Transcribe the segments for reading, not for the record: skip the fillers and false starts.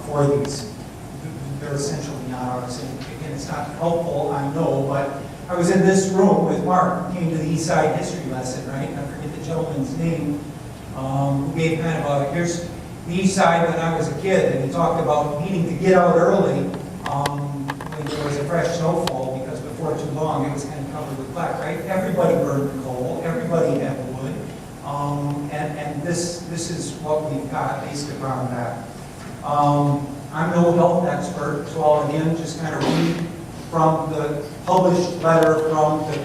for these. They're essentially not ours. And again, it's not helpful, I know, but I was in this room with Mark, who came to the East Side history lesson, right? And I forget the gentleman's name, who gave kind of a, here's the East Side when I was a kid, and he talked about needing to get out early when there was a fresh snowfall, because before too long it was kind of covered with black, right? Everybody burned coal, everybody had wood, and this is what we've got based around that. I'm no health expert, so I'll again just kind of read from the published letter from the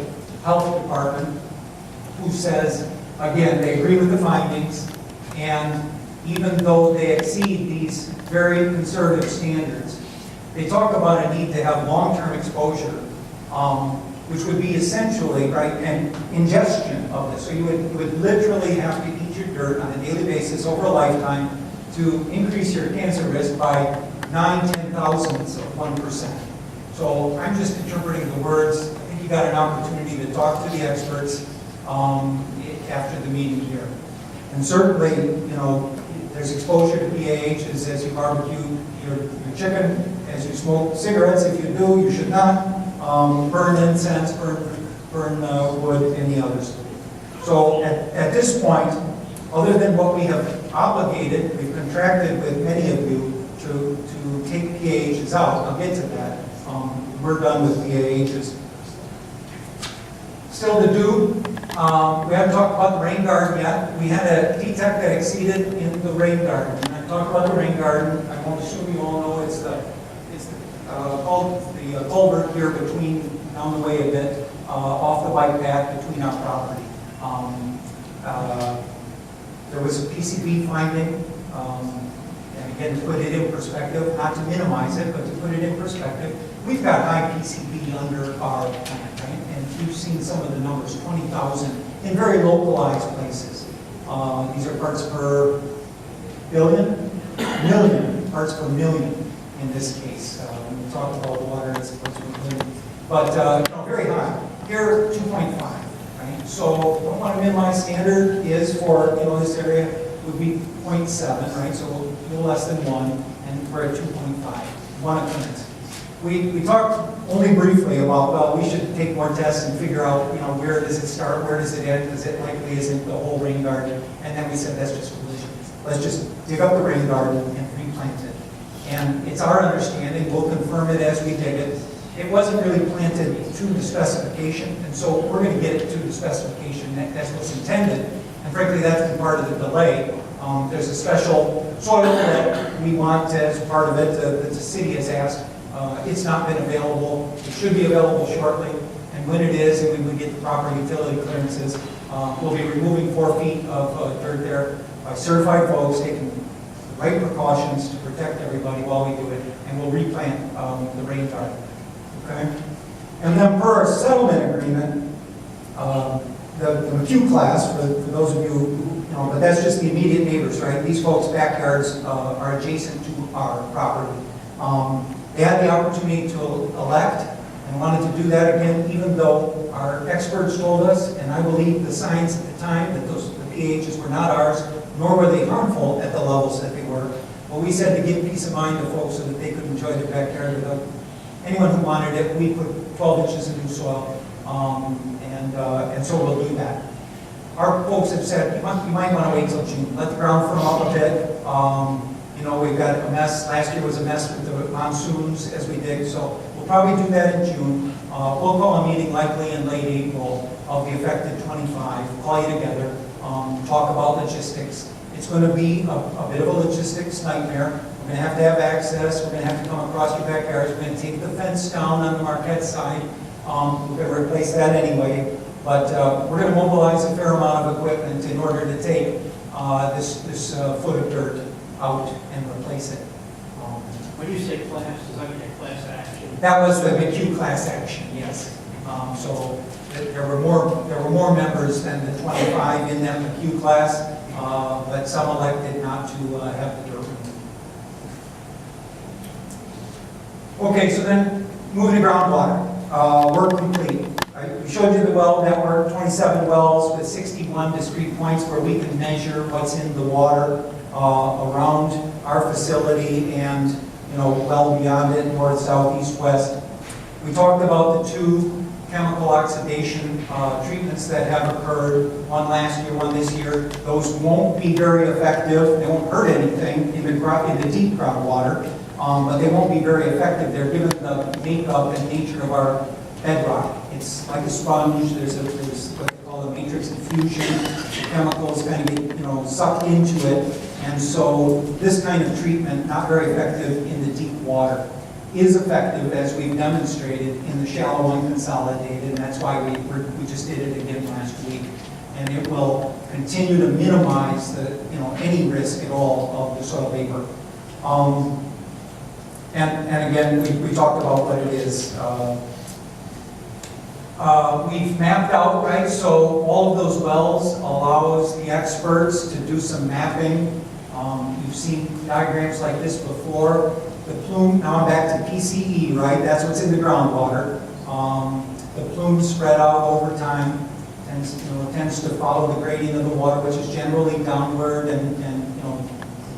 health department, who says, again, they agree with the findings, and even though they exceed these very conservative standards, they talk about a need to have long-term exposure, which would be essentially, right, an ingestion of this. So you would literally have to eat your dirt on a daily basis over a lifetime to increase your cancer risk by 9/10,000ths of 1%. So I'm just interpreting the words. I think you got an opportunity to talk to the experts after the meeting here. And certainly, you know, there's exposure to PAHs as you barbecue your chicken, as you smoke cigarettes. If you do, you should not burn incense, burn wood, any others. So at this point, other than what we have obligated, we've contracted with many of you to take PAHs out. I'll get to that. We're done with PAHs. Still to do, we haven't talked about the rain garden yet. We had a detect that exceeded in the rain garden. And I talked about the rain garden. I won't assume you all know it's called the culvert here between, down the way a bit, off the bike path between our property. There was a PCB finding, and again, to put it in perspective, not to minimize it, but to put it in perspective, we've got high PCB under our plant, right? And you've seen some of the numbers, 20,000 in very localized places. These are parts per billion, million, parts per million in this case. When we talk about water, it's parts per million. But very high. Here, 2.5. Right? So what I want to minimize standard is for, this area would be 0.7, right? So a little less than 1, and we're at 2.5, 1 occurrence. We talked only briefly about, well, we should take more tests and figure out, where does it start, where does it end, because it likely isn't the whole rain garden. And then we said, that's just foolish. Let's just dig up the rain garden and replant it. And it's our understanding, we'll confirm it as we dig it. It wasn't really planted to the specification, and so we're going to get it to the specification. That's what's intended. And frankly, that's been part of the delay. There's a special soil that we want as part of it that the city has asked. It's not been available. It should be available shortly. And when it is, and when we get the proper utility clearances, we'll be removing 4 feet of dirt there by certified folks, taking the right precautions to protect everybody while we do it, and we'll replant the rain garden. Okay? And then per our settlement agreement, the McHugh class, for those of you who, but that's just the immediate neighbors, right? These folks' backyards are adjacent to our property. They had the opportunity to elect and wanted to do that again, even though our experts told us, and I believe the science at the time, that the PAHs were not ours, nor were they harmful at the levels that they were. But we said to give peace of mind to folks so that they could enjoy their backyard without anyone who wanted it. We put 12 inches of new soil, and so we'll do that. Our folks have said, you might want to wait till June. Let the ground firm up a bit. We've got a mess. Last year was a mess with the monsoons as we dig, so we'll probably do that in June. We'll call a meeting likely in late April of the affected 25, call you together, talk about logistics. It's going to be a bit of a logistics nightmare. We're going to have access. We're going to have to come across your backyards. We're going to take the fence down on the Marquette side. We're going to replace that anyway. But we're going to mobilize a fair amount of equipment in order to take this foot of dirt out and replace it. When you say class, does that mean a class action? That was the McHugh class action, yes. So there were more members than the 25 in that McHugh class, but some elected not to have the dirt removed. Okay, so then moving to groundwater. Work complete. We showed you the well network, 27 wells with 61 discrete points where we can measure what's in the water around our facility and, you know, well beyond it, north, south, east, west. We talked about the 2 chemical oxidation treatments that have occurred, one last year, one this year. Those won't be very effective. They won't hurt anything in the deep groundwater, but they won't be very effective. They're given the makeup and nature of our bedrock. It's like a sponge. There's what they call a matrix infusion. The chemicals kind of get, you know, sucked into it. And so this kind of treatment, not very effective in the deep water, is effective, as we've demonstrated, in the shallow unconsolidated, and that's why we just did it again last week. And it will continue to minimize the, you know, any risk at all of the soil vapor. And again, we talked about what it is. We've mapped out, right, so all of those wells allows the experts to do some mapping. You've seen diagrams like this before. The plume, now I'm back to PCE, right, that's what's in the groundwater. The plume spread out over time tends to follow the gradient of the water, which is generally downward and you know,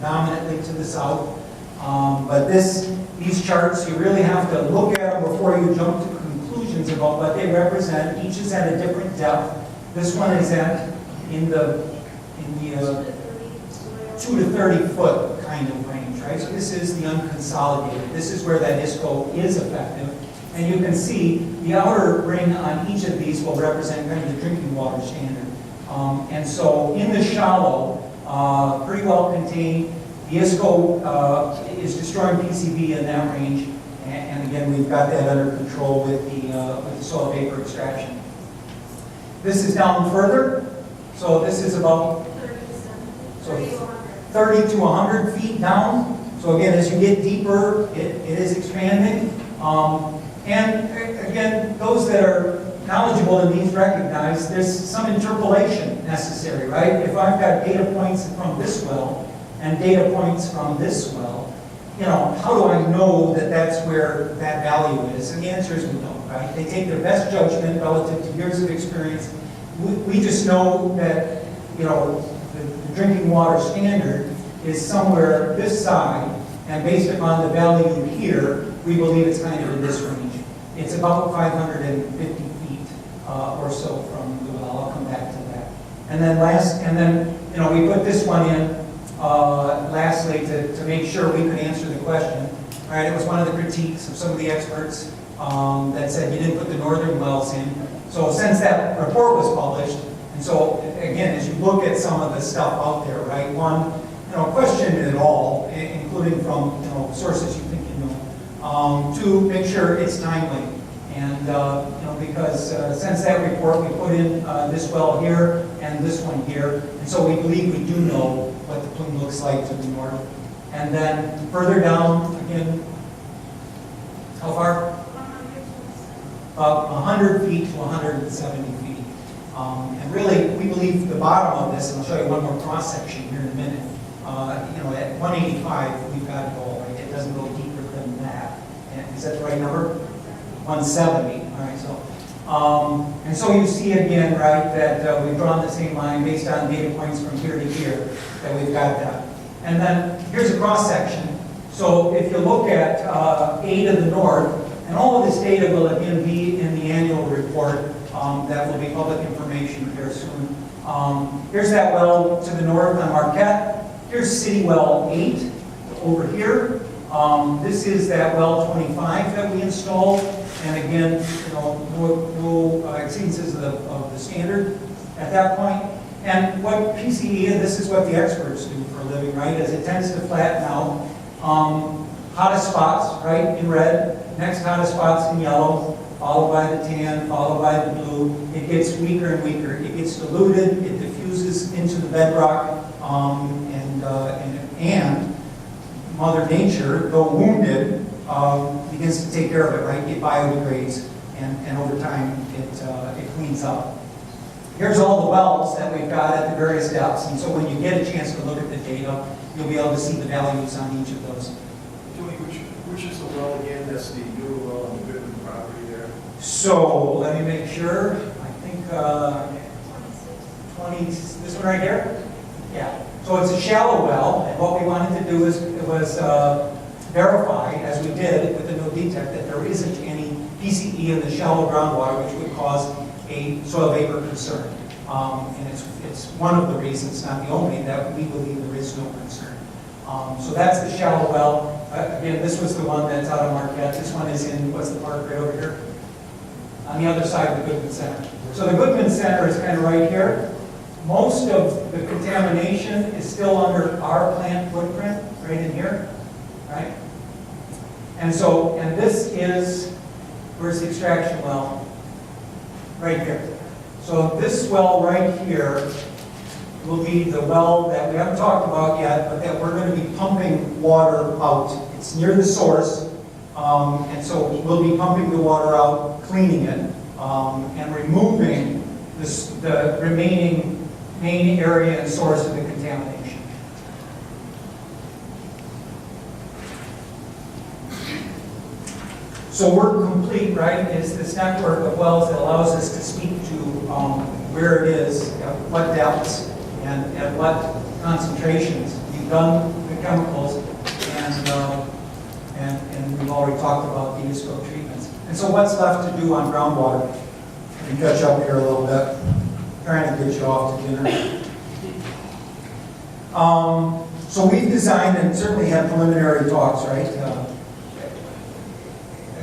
dominantly to the south. But these charts, you really have to look at them before you jump to conclusions about what they represent. Each is at a different depth. This one is in the 2 to 30 foot kind of range, right? So this is the unconsolidated. This is where that ISCO is effective. And you can see the outer ring on each of these will represent kind of the drinking water standard. And so in the shallow, pretty well contained, the ISCO is destroying PCB in that range. And again, we've got that under control with the soil vapor extraction. This is down further. So this is about 30 to 100 feet down. So again, as you get deeper, it is expanding. And again, those that are knowledgeable in these recognize there's some interpolation necessary, right? If I've got data points from this well and data points from this well, you know, how do I know that that's where that value is? And the answer is we don't, right? They take their best judgment relative to years of experience. We just know that, you know, the drinking water standard is somewhere this side, and based upon the value here, we believe it's kind of in this range. It's about 550 feet or so from the well. I'll come back to that. And then you know, we put this one in lastly to make sure we could answer the question. All right, it was one of the critiques of some of the experts that said you didn't put the northern wells in. So since that report was published, and so again, as you look at some of the stuff out there, right, one, you know, question it all, including from, you know, sources you think you know. Two, make sure it's timely. And, you know, because since that report, we put in this well here and this one here. And so we believe we do know what the plume looks like to the north. And then further down, again, how far? About 100 feet to 170 feet. And really, we believe the bottom of this, and I'll show you one more cross-section here in a minute, you know, at 185, we've got it all, right? It doesn't go deeper than that. And is that the right number? 170, all right, so. And so you see again, right, that we've drawn the same line based on data points from here to here, that we've got that. And then here's a cross-section. So if you look at A to the north, and all of this data will again be in the annual report that will be public information here soon. Here's that well to the north on Marquette. Here's City Well 8 over here. This is that well 25 that we installed. And again, you know, no exceedances of the standard at that point. And what PCE, and this is what the experts do for a living, right, is it tends to flatten out. Hottest spots, right, in red. Next hottest spots in yellow, followed by the tan, followed by the blue. It gets weaker and weaker. It gets diluted, it diffuses into the bedrock, and Mother Nature, though wounded, begins to take care of it, right? It biodegrades, and over time, it cleans up. Here's all the wells that we've got at the various depths, and so when you get a chance to look at the data, you'll be able to see the values on each of those. Tony, which is the well again? That's the newer well on the Goodman property there? So, let me make sure. I think 20, this one right here? Yeah. So it's a shallow well, and what we wanted to do is, verified, as we did with the no detect, that there isn't any PCE in the shallow groundwater which would cause a soil vapor concern. And it's one of the reasons, not the only, that we believe there is no concern. So that's the shallow well. Again, this was the one that's out of Marquette. This one is in, what's the park right over here? On the other side of the Goodman Center. So the Goodman Center is kind of right here. Most of the contamination is still under our plant footprint, right in here, right? And so, and this is, where's the extraction well? Right here. So this well right here will be the well that we haven't talked about yet, but that we're going to be pumping water out. It's near the source, and so we'll be pumping the water out, cleaning it, and removing the remaining main area and source of the contamination. So we're complete, right? It's this network of wells that allows us to speak to where it is, at what depths, and at what concentrations. We've done the chemicals, and we've already talked about the ISCO treatments. And so what's left to do on groundwater? Let me catch up here a little bit. Trying to get you off to dinner. So we've designed and certainly had preliminary talks, right?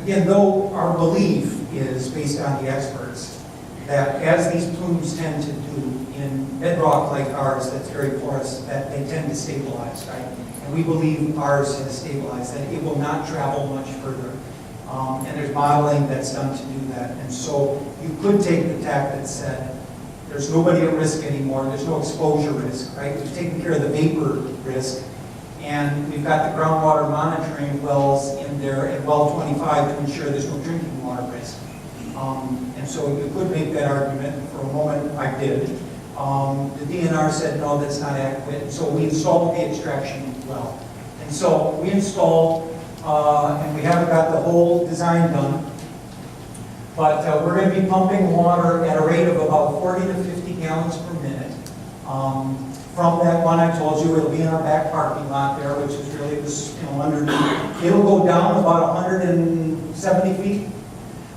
Again, though our belief is based on the experts that as these plumes tend to do in bedrock like ours that's very porous, that they tend to stabilize, right? And we believe ours has stabilized, that it will not travel much further. And there's modeling that's done to do that. And so you could take the tack that said, there's nobody at risk anymore, there's no exposure risk, right? We've taken care of the vapor risk, and we've got the groundwater monitoring wells in there at well 25 to ensure there's no drinking water risk. And so you could make that argument. For a moment, I did. The DNR said, no, that's not adequate, and so we installed the extraction well. And so we installed, and we haven't got the whole design done, but we're going to be pumping water at a rate of about 40 to 50 gallons per minute. From that one I told you, it'll be in our back parking lot there, which is really this, underneath. It'll go down about 170 feet.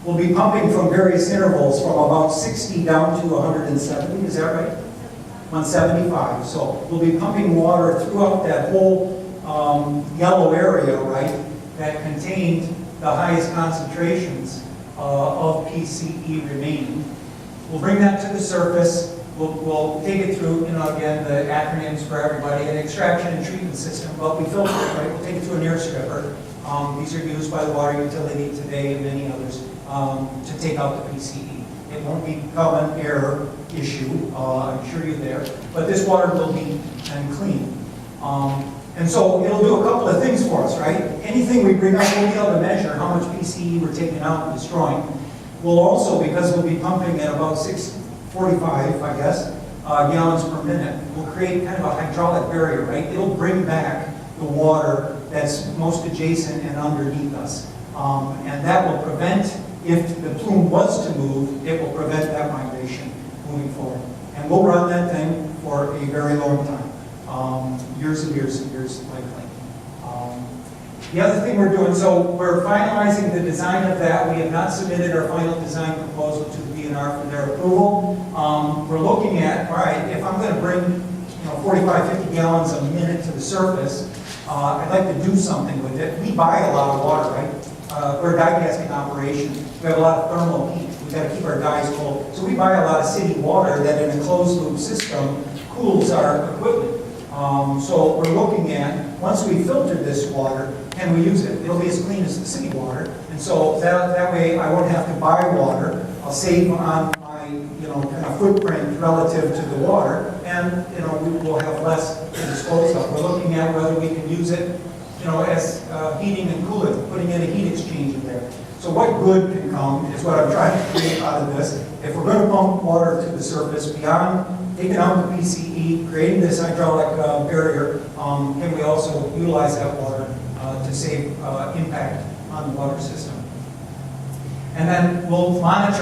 We'll be pumping from various intervals from about 60 down to 170, is that right? 175. So we'll be pumping water throughout that whole yellow area, right, that contained the highest concentrations of PCE remaining. We'll bring that to the surface. We'll take it through, again, the acronyms for everybody, an extraction and treatment system, but we filter it, right? We'll take it through an air stripper. These are used by the water utility today and many others to take out the PCE. It won't become an air issue, I'm sure you're there, but this water will be clean. And so it'll do a couple of things for us, right? Anything we bring up, we'll be able to measure how much PCE we're taking out and destroying. We'll also, because we'll be pumping at about 645, I guess, gallons per minute, we'll create kind of a hydraulic barrier, right? It'll bring back the water that's most adjacent and underneath us. And that will prevent, if the plume was to move, it will prevent that migration moving forward. And we'll run that thing for a very long time. Years and years and years likely. The other thing we're doing, so we're finalizing the design of that. We have not submitted our final design proposal to the DNR for their approval. We're looking at, all right, if I'm going to bring 45, 50 gallons a minute to the surface, I'd like to do something with it. We buy a lot of water, right? We're a die casting operation. We have a lot of thermal heat. We've got to keep our dies cold. So we buy a lot of city water that in a closed loop system cools our equipment. So we're looking at, once we filter this water, can we use it? It'll be as clean as the city water. And so that way I won't have to buy water. I'll save on my kind of footprint relative to the water, and we will have less to dispose of. We're looking at whether we can use it as heating and cooling, putting in a heat exchanger there. So what good can come is what I'm trying to create out of this. If we're going to pump water to the surface beyond taking out the PCE, creating this hydraulic barrier, can we also utilize that water to save impact on the water system? And then we'll monitor